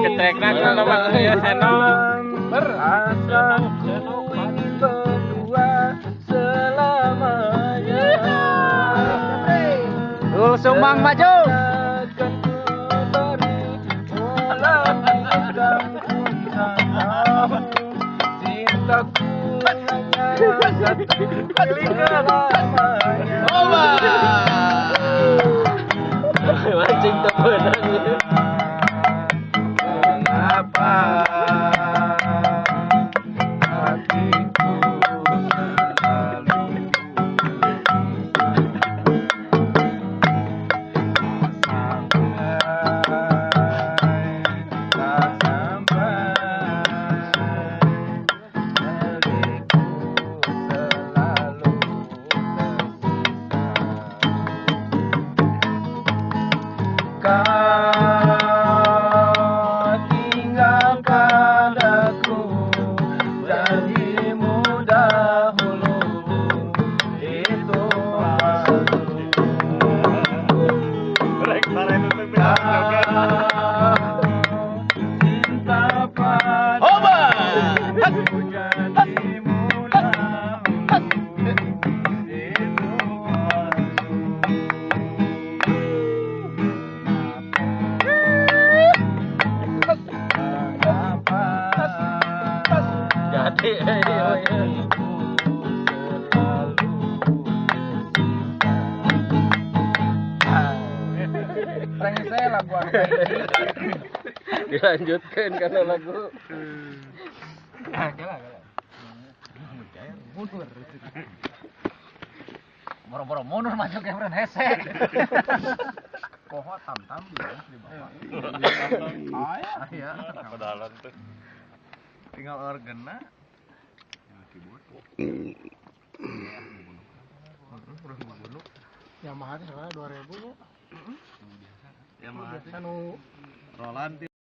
Ketek nak nama saya Seno. Berasa berdua selamanya. Sumbang maju. Cintaku hanya satu selamanya. Oba. Mancing tebenan. Mengapa hatiku selalu tak sampai diriku selalu tersisa. Saya lagu Dilanjutkan karena lagu. Mundur. Boro-boro mundur masuk ke Fren hese. Pohon tam-tam di bawah. Aya. Pedalan tuh. tinggal organnya. Yamaha itu sekarang 2000 bu. Yamaha Anu Roland